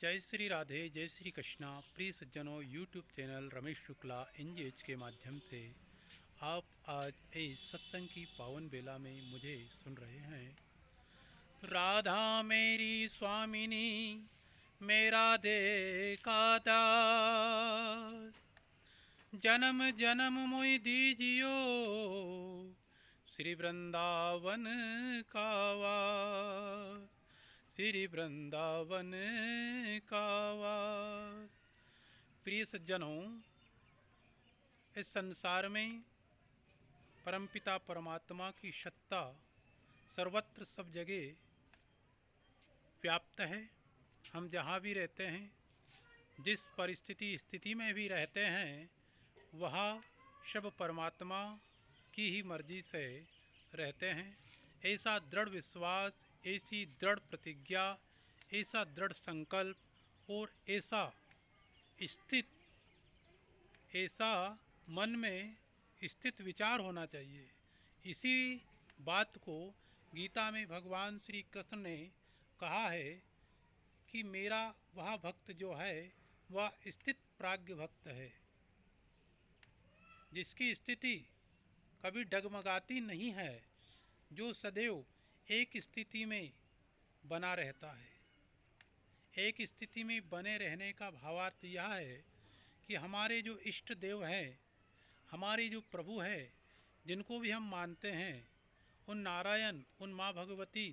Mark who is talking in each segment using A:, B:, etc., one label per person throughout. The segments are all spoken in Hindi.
A: जय श्री राधे, जय श्री कृष्णा। प्रिय सज्जनों, यूट्यूब चैनल रमेश शुक्ला एनजीएच के माध्यम से आप आज इस सत्संग की पावन बेला में मुझे सुन रहे हैं। राधा मेरी स्वामिनी, मेरा दे का दास, जन्म जन्म मोहि दीजियो, श्री वृंदावन का वास, श्री वृंदावन का वास। प्रिय सज्जनों, इस संसार में परमपिता परमात्मा की सत्ता सर्वत्र सब जगह व्याप्त है। हम जहाँ भी रहते हैं, जिस परिस्थिति स्थिति में भी रहते हैं, वहाँ सब परमात्मा की ही मर्जी से रहते हैं। ऐसा दृढ़ विश्वास, ऐसी दृढ़ प्रतिज्ञा, ऐसा दृढ़ संकल्प और ऐसा मन में स्थित विचार होना चाहिए। इसी बात को गीता में भगवान श्री कृष्ण ने कहा है कि मेरा वह भक्त जो है वह स्थित प्राज्ञ भक्त है, जिसकी स्थिति कभी डगमगाती नहीं है, जो सदैव एक स्थिति में बना रहता है। एक स्थिति में बने रहने का भावार्थ यह है कि हमारे जो इष्ट देव हैं, हमारे जो प्रभु है, जिनको भी हम मानते हैं, उन नारायण, उन माँ भगवती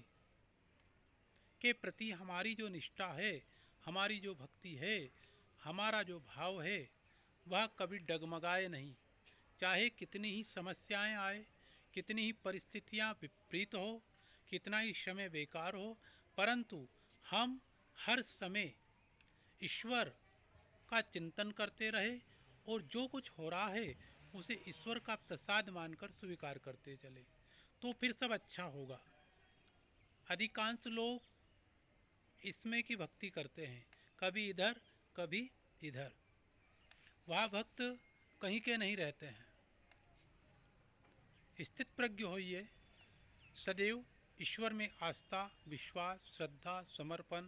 A: के प्रति हमारी जो निष्ठा है, हमारी जो भक्ति है, हमारा जो भाव है, वह कभी डगमगाए नहीं। चाहे कितनी ही समस्याएं आए, कितनी ही परिस्थितियां विपरीत हो, कितना ही समय बेकार हो, परंतु हम हर समय ईश्वर का चिंतन करते रहे और जो कुछ हो रहा है उसे ईश्वर का प्रसाद मानकर स्वीकार करते चले, तो फिर सब अच्छा होगा। अधिकांश लोग इसमें की भक्ति करते हैं, कभी इधर कभी इधर। वह भक्त कहीं के नहीं रहते हैं। स्थित प्रज्ञ होइए, सदैव ईश्वर में आस्था, विश्वास, श्रद्धा, समर्पण,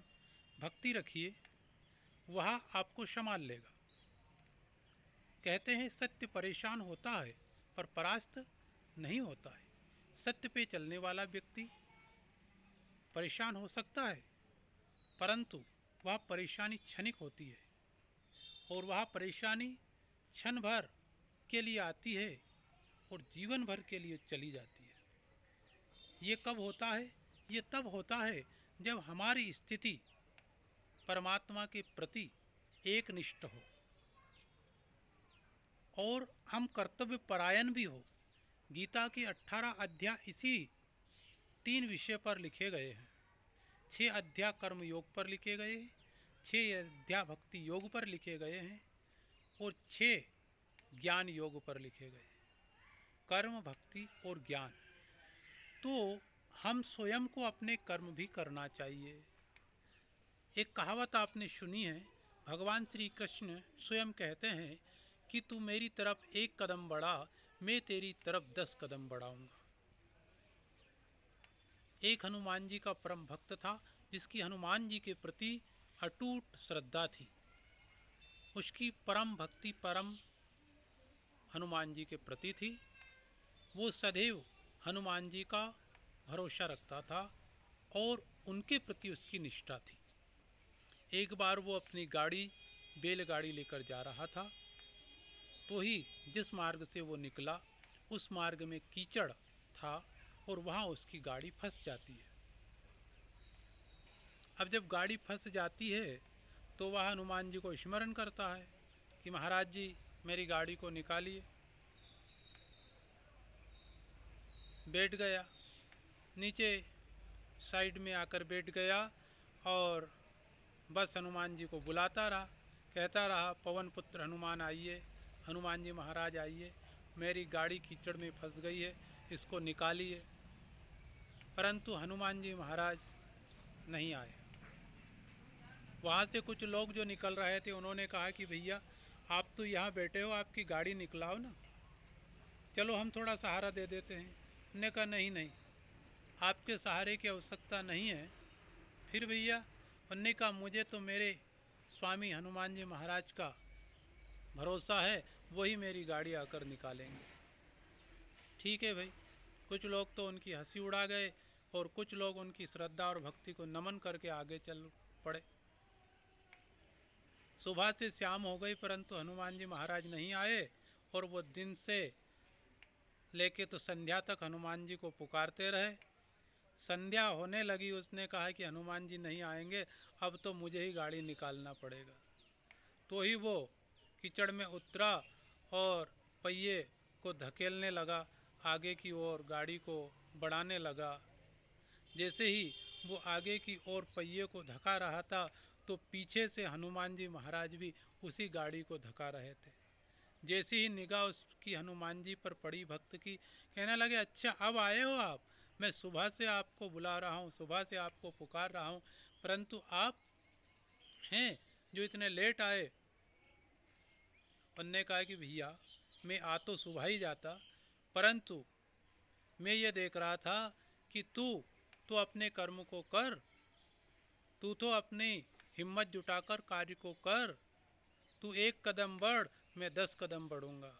A: भक्ति रखिए, वह आपको संभाल लेगा। कहते हैं सत्य परेशान होता है पर परास्त नहीं होता है। सत्य पे चलने वाला व्यक्ति परेशान हो सकता है, परंतु वह परेशानी क्षणिक होती है और वह परेशानी क्षण भर के लिए आती है और जीवन भर के लिए चली जाती है। ये कब होता है? ये तब होता है जब हमारी स्थिति परमात्मा के प्रति एकनिष्ठ हो और हम कर्तव्य परायण भी हो। गीता के 18 अध्याय इसी 3 विषय पर लिखे गए हैं। 6 अध्याय कर्म योग पर लिखे गए हैं, 6 अध्याय भक्ति योग पर लिखे गए हैं और 6 ज्ञान योग पर लिखे गए हैं। कर्म, भक्ति और ज्ञान। तो हम स्वयं को अपने कर्म भी करना चाहिए। एक कहावत आपने सुनी है, भगवान श्री कृष्ण स्वयं कहते हैं कि तू मेरी तरफ 1 कदम बढ़ा, मैं तेरी तरफ 10 कदम बढ़ाऊंगा। एक हनुमान जी का परम भक्त था, जिसकी हनुमान जी के प्रति अटूट श्रद्धा थी। उसकी परम भक्ति परम हनुमान जी के प्रति थी। वो सदैव हनुमान जी का भरोसा रखता था और उनके प्रति उसकी निष्ठा थी। एक बार वो अपनी गाड़ी, बैलगाड़ी लेकर जा रहा था, तो ही जिस मार्ग से वो निकला उस मार्ग में कीचड़ था और वहाँ उसकी गाड़ी फंस जाती है। अब जब गाड़ी फंस जाती है तो वह हनुमान जी को स्मरण करता है कि महाराज जी, मेरी गाड़ी को निकालिए। बैठ गया, नीचे साइड में आकर बैठ गया और बस हनुमान जी को बुलाता रहा, कहता रहा, पवन पुत्र हनुमान आइए, हनुमान जी महाराज आइए, मेरी गाड़ी कीचड़ में फंस गई है, इसको निकालिए। परंतु हनुमान जी महाराज नहीं आए। वहाँ से कुछ लोग जो निकल रहे थे उन्होंने कहा कि भैया आप तो यहाँ बैठे हो, आपकी गाड़ी निकलाओ ना, चलो हम थोड़ा सहारा दे देते हैं। उन्होंने कहा नहीं नहीं, आपके सहारे की आवश्यकता नहीं है। फिर भैया उन्होंने कहा मुझे तो मेरे स्वामी हनुमान जी महाराज का भरोसा है, वही मेरी गाड़ी आकर निकालेंगे। ठीक है भाई, कुछ लोग तो उनकी हंसी उड़ा गए और कुछ लोग उनकी श्रद्धा और भक्ति को नमन करके आगे चल पड़े। सुबह से शाम हो गई परंतु हनुमान जी महाराज नहीं आए और वो दिन से लेके तो संध्या तक हनुमान जी को पुकारते रहे। संध्या होने लगी, उसने कहा कि हनुमान जी नहीं आएंगे, अब तो मुझे ही गाड़ी निकालना पड़ेगा। तो ही वो कीचड़ में उतरा और पहिए को धकेलने लगा, आगे की ओर गाड़ी को बढ़ाने लगा। जैसे ही वो आगे की ओर पहिए को धका रहा था तो पीछे से हनुमान जी महाराज भी उसी गाड़ी को धका रहे थे। जैसे ही निगाह उसकी हनुमान जी पर पड़ी भक्त की, कहने लगे, अच्छा अब आए हो आप, मैं सुबह से आपको बुला रहा हूँ, सुबह से आपको पुकार रहा हूँ, परंतु आप हैं जो इतने लेट आए। उनने कहा कि भैया मैं आ तो सुबह ही जाता, परंतु मैं ये देख रहा था कि तू अपने कर्म को कर, तू तो अपनी हिम्मत जुटाकर कार्य को कर, तू एक कदम बढ़, मैं 10 कदम बढ़ूंगा।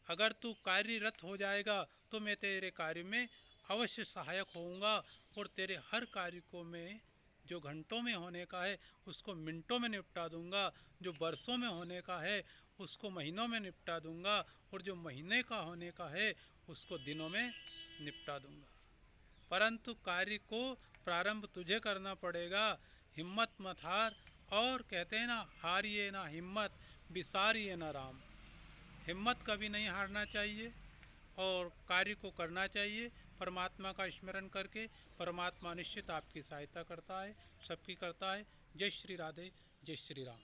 A: अगर तू कार्यरत हो जाएगा तो मैं तेरे कार्य में अवश्य सहायक होऊंगा और तेरे हर कार्य को मैं जो घंटों में होने का है उसको मिनटों में निपटा दूंगा, जो वर्षों में होने का है उसको महीनों में निपटा दूंगा और जो महीने का होने का है उसको दिनों में निपटा दूंगा। परंतु कार्य को प्रारंभ तुझे करना पड़ेगा, हिम्मत मत हार। और कहते हैं ना, हारिए ना हिम्मत, विसारिए ना राम। हिम्मत कभी नहीं हारना चाहिए और कार्य को करना चाहिए परमात्मा का स्मरण करके। परमात्मा निश्चित आपकी सहायता करता है, सबकी करता है। जय श्री राधे, जय श्री राम।